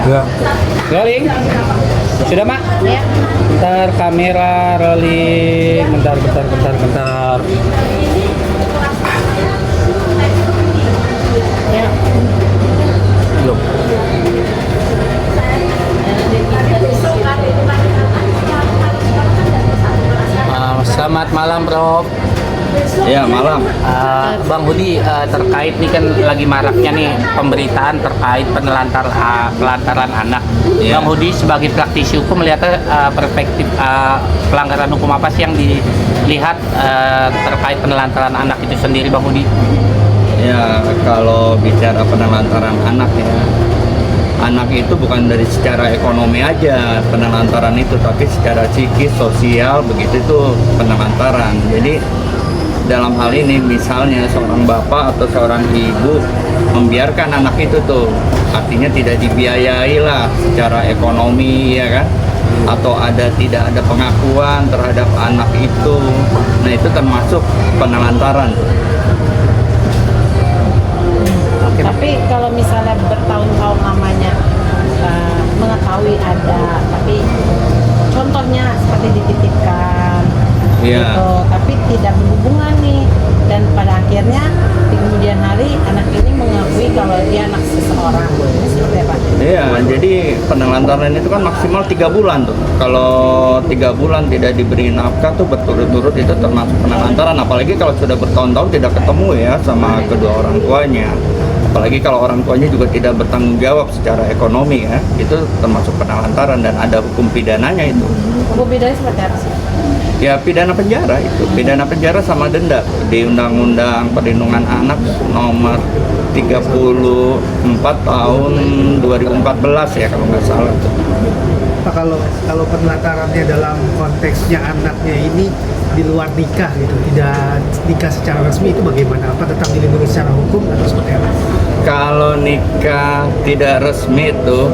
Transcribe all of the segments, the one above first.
Ya. Rolling. Sudah, Mak? Ya. Bentar kamera rolling. Bentar. Ya. Belum. Selamat malam, Prof. Ya, malam. Bang Budi, terkait nih kan lagi maraknya nih pemberitaan terkait penelantaran anak. Ya. Bang Budi sebagai praktisi hukum melihatnya perspektif pelanggaran hukum apa sih yang dilihat terkait penelantaran anak itu sendiri, Bang Budi? Ya, kalau bicara penelantaran anak ya, anak itu bukan dari secara ekonomi aja penelantaran itu, tapi secara psikis, sosial, begitu itu penelantaran. Jadi dalam hal ini misalnya seorang bapak atau seorang ibu membiarkan anak itu tuh, artinya tidak dibiayai lah secara ekonomi ya kan, atau tidak ada pengakuan terhadap anak itu, nah itu termasuk penelantaran. Tapi kalau misalnya bertahun-tahun lamanya mengetahui ada, tapi contohnya seperti dititipkan, Iya. gitu, tapi tidak berhubungan nih, dan pada akhirnya di kemudian hari anak ini mengakui kalau dia anak seseorang, ini seperti apa? Iya, jadi penelantaran itu kan maksimal 3 bulan tuh. Kalau 3 bulan tidak diberi nafkah tuh berturut-turut itu termasuk penelantaran. Apalagi kalau sudah bertahun-tahun tidak ketemu ya sama kedua orang tuanya. Apalagi kalau orang tuanya juga tidak bertanggung jawab secara ekonomi ya, itu termasuk penelantaran dan ada hukum pidananya itu. Hukum bedanya seperti apa sih? Ya pidana penjara itu, pidana penjara sama denda di Undang-Undang Perlindungan Anak nomor 34 tahun 2014 ya kalau nggak salah tuh. Pak, kalau penelantarannya dalam konteksnya anaknya ini di luar nikah gitu, tidak nikah secara resmi, itu bagaimana? Apa tetap dilindungi secara hukum atau seperti apa? Kalau nikah tidak resmi itu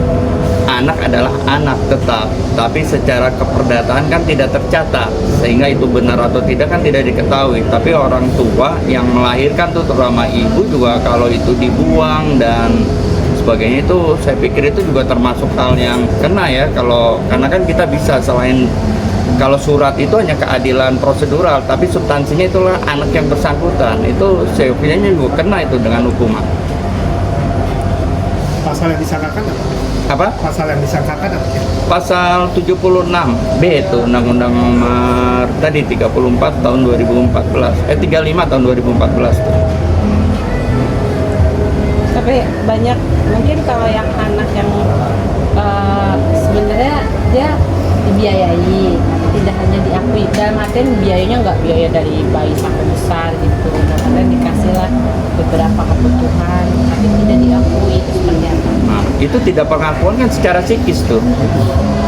anak adalah anak tetap, tapi secara keperdataan kan tidak tercatat, sehingga itu benar atau tidak kan tidak diketahui. Tapi orang tua yang melahirkan tuh, terutama ibu juga, kalau itu dibuang dan sebagainya, itu saya pikir itu juga termasuk hal yang kena ya. Karena kan kita bisa, selain kalau surat itu hanya keadilan prosedural, tapi substansinya itulah anak yang bersangkutan, itu saya pikirnya juga kena itu dengan hukuman. Pasal yang disangkakan apa? Pasal yang disangkakan apa? Pasal 76B itu Undang-Undang nomor tadi 34 tahun 2014, 35 tahun 2014 tuh. Tapi banyak mungkin kalau yang anak yang sebenarnya dia dibiayai, tapi tidak hanya diakui. Dalam artian biayanya nggak biaya dari bayi sampai besar gitu, kadang dikasihlah beberapa kebutuhan, tapi tidak diakui, itu seperti apa? Nah, itu tidak pengakuan kan secara psikis tuh.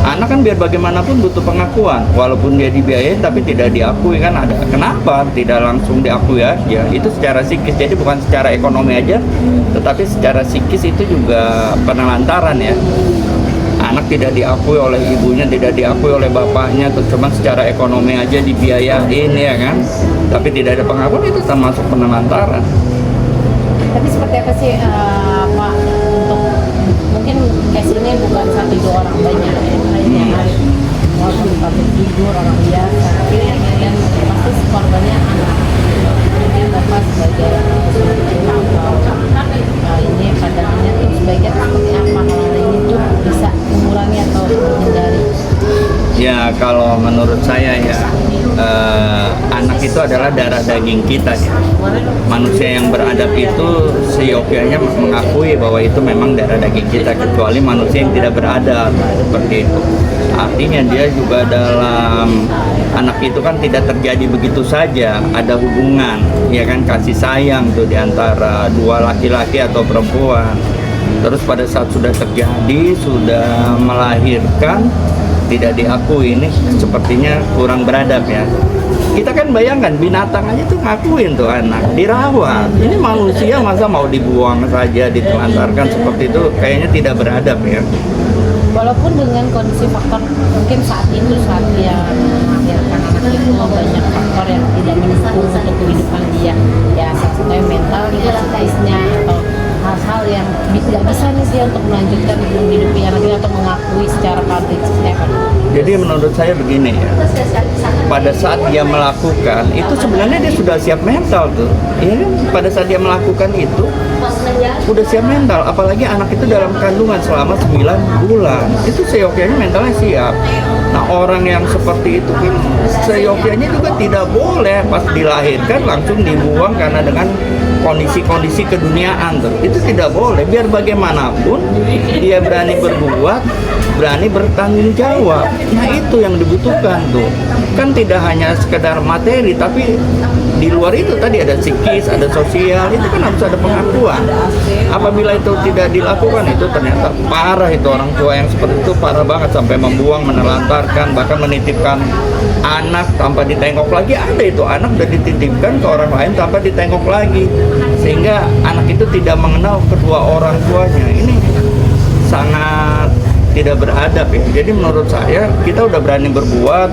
Anak kan biar bagaimanapun butuh pengakuan, walaupun dia dibiayain tapi tidak diakui kan ada. Kenapa tidak langsung diakui aja? Itu secara psikis, jadi bukan secara ekonomi aja, tetapi secara psikis itu juga penelantaran ya. Anak tidak diakui oleh ibunya, tidak diakui oleh bapaknya, cuma secara ekonomi aja dibiayain ya kan, tapi tidak ada pengakuan, itu termasuk penelantaran. Tapi seperti apa sih Pak, untuk mungkin case ini bukan 1-2 orang, banyak ya, lainnya walaupun public figure, orang biasa, dan pasti korbannya anak. Mungkin Bapak sebagai ini pandangannya tuh sebaiknya seperti apa hal ini tuh bisa mengurangi atau menghindari? Ya kalau menurut saya ya, anak itu adalah darah daging kita ya. Manusia yang beradab itu seyogyanya mengakui bahwa itu memang darah daging kita, kecuali manusia yang tidak beradab seperti itu. Artinya dia juga dalam anak itu kan tidak terjadi begitu saja, ada hubungan ya kan, kasih sayang tuh diantara dua laki-laki atau perempuan. Terus pada saat sudah terjadi, sudah melahirkan, tidak diakui, ini sepertinya kurang beradab ya. Kita kan bayangkan binatang aja tuh ngakuin tuh anak, dirawat. Ini manusia masa mau dibuang saja, ditelantarkan seperti itu, kayaknya tidak beradab ya. Walaupun dengan kondisi faktor mungkin saat itu, saat dia melahirkan anak itu banyak faktor yang tidak mendukung untuk kehidupan dia, ya salah satunya mentalnya, psikisnya, atau hal hal yang nggak bisa nih dia untuk melanjutkan hidupnya lagi atau mengakui secara publik seperti apa? Jadi menurut saya begini ya, pada saat dia melakukan itu sebenarnya dia sudah siap mental tuh, ya kan? Pada saat dia melakukan itu udah siap mental, apalagi anak itu dalam kandungan selama 9 bulan, itu seyogyanya mentalnya siap. Nah orang yang seperti itu kan seyogyanya juga tidak boleh pas dilahirkan langsung dibuang karena dengan kondisi-kondisi keduniaan tuh, itu tidak boleh. Biar bagaimanapun dia berani berbuat, berani bertanggung jawab. Nah itu yang dibutuhkan tuh, kan tidak hanya sekedar materi, tapi di luar itu tadi ada psikis, ada sosial, itu kan harus ada pengakuan. Apabila itu tidak dilakukan, itu ternyata parah. Itu orang tua yang seperti itu parah banget, sampai membuang, menelantarkan, bahkan menitipkan anak tanpa ditengok lagi. Ada itu anak udah dititipkan ke orang lain tanpa ditengok lagi, sehingga anak itu tidak mengenal kedua orang tuanya. Ini sangat tidak beradab ya. Jadi menurut saya kita udah berani berbuat,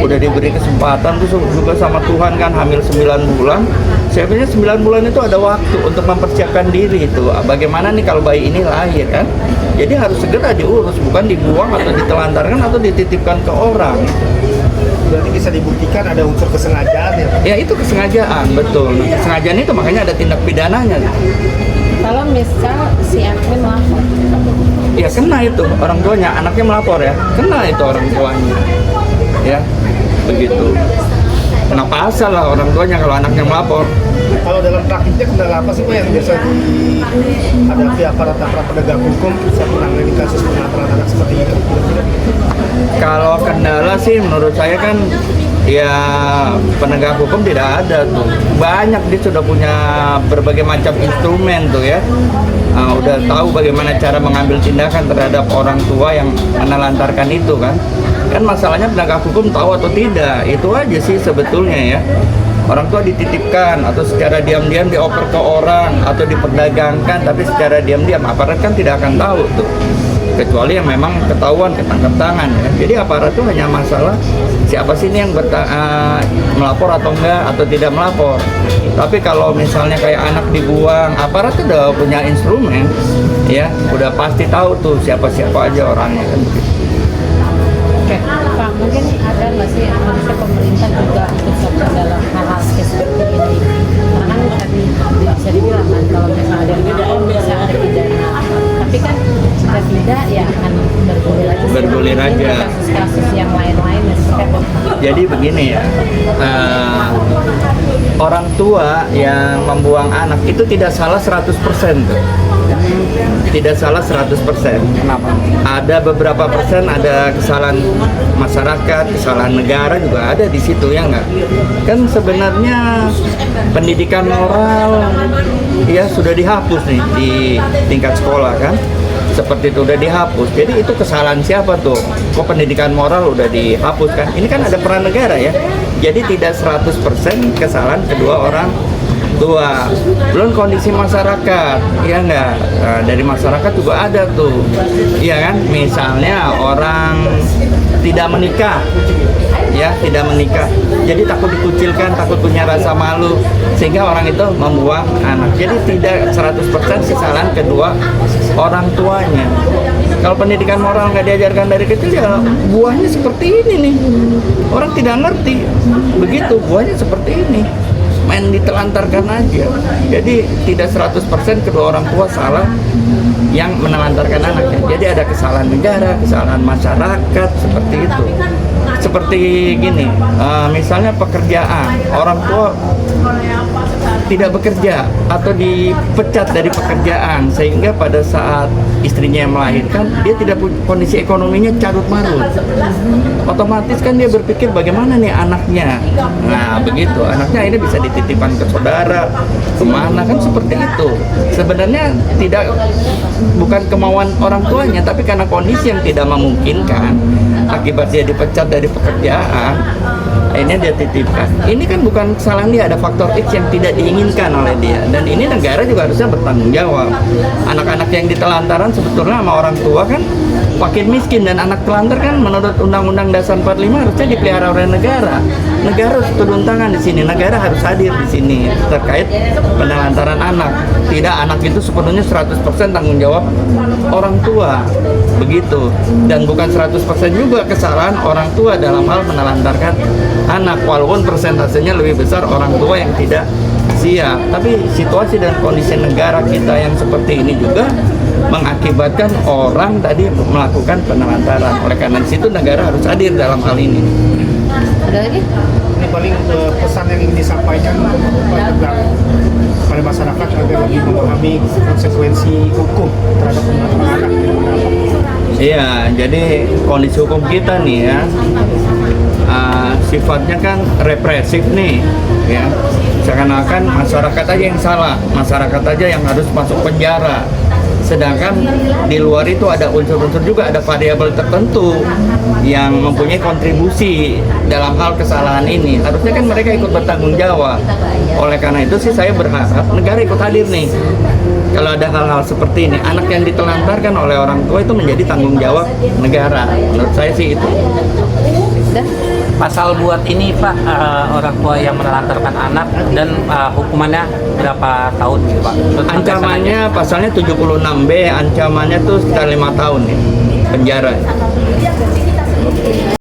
udah diberi kesempatan tuh juga sama Tuhan kan, hamil 9 bulan. Sebenarnya 9 bulan itu ada waktu untuk mempersiapkan diri itu. Bagaimana nih kalau bayi ini lahir kan? Jadi harus segera diurus, bukan dibuang atau ditelantarkan atau dititipkan ke orang. Berarti bisa dibuktikan ada unsur kesengajaan ya? Ya itu kesengajaan, betul. Kesengajaan itu makanya ada tindak pidananya. Kalau misal si admin melapor, Ya kena itu orang tuanya, anaknya melapor ya, kena itu orang tuanya, ya begitu. Kena pasal lah orang tuanya kalau anaknya melapor. Kalau dalam praktiknya kendala apa sih Pak yang biasa dihadapi aparat-aparat penegak hukum saat menangani kasus penelantaran anak seperti itu? Kalau kendala sih menurut saya kan ya penegak hukum tidak ada tuh. Banyak dia sudah punya berbagai macam instrumen tuh ya. Udah tahu bagaimana cara mengambil tindakan terhadap orang tua yang menelantarkan itu kan. Kan masalahnya penegak hukum tahu atau tidak, itu aja sih sebetulnya ya. Orang tua dititipkan atau secara diam-diam dioper ke orang atau diperdagangkan, tapi secara diam-diam aparat kan tidak akan tahu tuh, kecuali yang memang ketahuan ketangkap tangan ya. Jadi aparat itu hanya masalah siapa sih ini yang melapor atau enggak atau tidak melapor. Tapi kalau misalnya kayak anak dibuang, aparat tuh udah punya instrumen ya, udah pasti tahu tuh siapa-siapa aja orangnya kan begitu. oke, Pak, mungkin ada nggak sih harusnya pemerintah juga ikut serta dalam hal-hal seperti ini? Karena kan tadi bisa dibilang kan kalau misalnya ada yang bisa ada pidana, tapi kan jika tidak ya akan bergulir aja. Bergulir aja. Kasus-kasus yang lain-lain ya seperti apa? Jadi begini ya, orang tua yang membuang anak itu tidak salah 100% tuh. Tidak salah 100%. Kenapa? Ada beberapa persen, ada kesalahan masyarakat, kesalahan negara juga ada di situ ya nggak? Kan sebenarnya pendidikan moral ya sudah dihapus nih di tingkat sekolah kan? Seperti itu udah dihapus. Jadi itu kesalahan siapa tuh? Kok pendidikan moral udah dihapus kan? Ini kan ada peran negara ya. Jadi tidak 100% kesalahan kedua orang tua. Belum kondisi masyarakat, ya enggak? Nah, dari masyarakat juga ada tuh. Iya kan? Misalnya orang tidak menikah, ya tidak menikah. Jadi takut dikucilkan, takut punya rasa malu, sehingga orang itu membuang anak. Jadi tidak 100% kesalahan kedua orang tuanya. Kalau pendidikan moral nggak diajarkan dari kecil ya buahnya seperti ini nih. Orang tidak ngerti, begitu buahnya seperti ini. Main ditelantarkan aja. Jadi tidak 100% kedua orang tua salah yang menelantarkan anaknya. Jadi ada kesalahan negara, kesalahan masyarakat seperti itu. Seperti gini, misalnya pekerjaan, orang tua tidak bekerja atau dipecat dari pekerjaan sehingga pada saat istrinya yang melahirkan dia tidak punya kondisi ekonominya carut marut, otomatis kan dia berpikir bagaimana nih anaknya. Nah begitu, anaknya ini bisa dititipkan ke saudara kemana kan seperti itu. Sebenarnya bukan kemauan orang tuanya, tapi karena kondisi yang tidak memungkinkan akibat dia dipecat dari pekerjaan, akhirnya dia titipkan. Ini kan bukan kesalahan dia, ada faktor X yang tidak diinginkan oleh dia, dan ini negara juga harusnya bertanggung jawab. Anak-anak yang ditelantaran sebetulnya sama orang tua kan fakir miskin, dan anak telantar kan menurut Undang-Undang Dasar 45 harusnya dipelihara oleh negara. negara harus turun tangan di sini, negara harus hadir di sini terkait penelantaran anak. Tidak, anak itu sepenuhnya 100% tanggung jawab orang tua, begitu. Dan bukan 100% juga kesalahan orang tua dalam hal menelantarkan anak, walaupun persentasenya lebih besar orang tua yang tidak siap. Tapi situasi dan kondisi negara kita yang seperti ini juga mengakibatkan orang tadi melakukan penelantaran. Oleh karena di situ negara harus hadir dalam hal ini. Ada lagi? Ini paling pesan yang ingin disampaikan pada masyarakat agar lebih memahami konsekuensi hukum terhadap penelantaran anak. Iya, jadi kondisi hukum kita nih ya, sifatnya kan represif nih, ya. Seakan-akan masyarakat aja yang salah, masyarakat aja yang harus masuk penjara. Sedangkan di luar itu ada unsur-unsur juga, ada variabel tertentu yang mempunyai kontribusi dalam hal kesalahan ini. Harusnya kan mereka ikut bertanggung jawab. Oleh karena itu sih saya berharap negara ikut hadir nih. Kalau ada hal-hal seperti ini, anak yang ditelantarkan oleh orang tua itu menjadi tanggung jawab negara. Menurut saya sih itu. Udah? Pasal buat ini Pak, orang tua yang menelantarkan anak dan hukumannya berapa tahun gitu Pak? Ancamannya pasalnya 76B, ancamannya tuh sekitar 5 tahun ya penjara.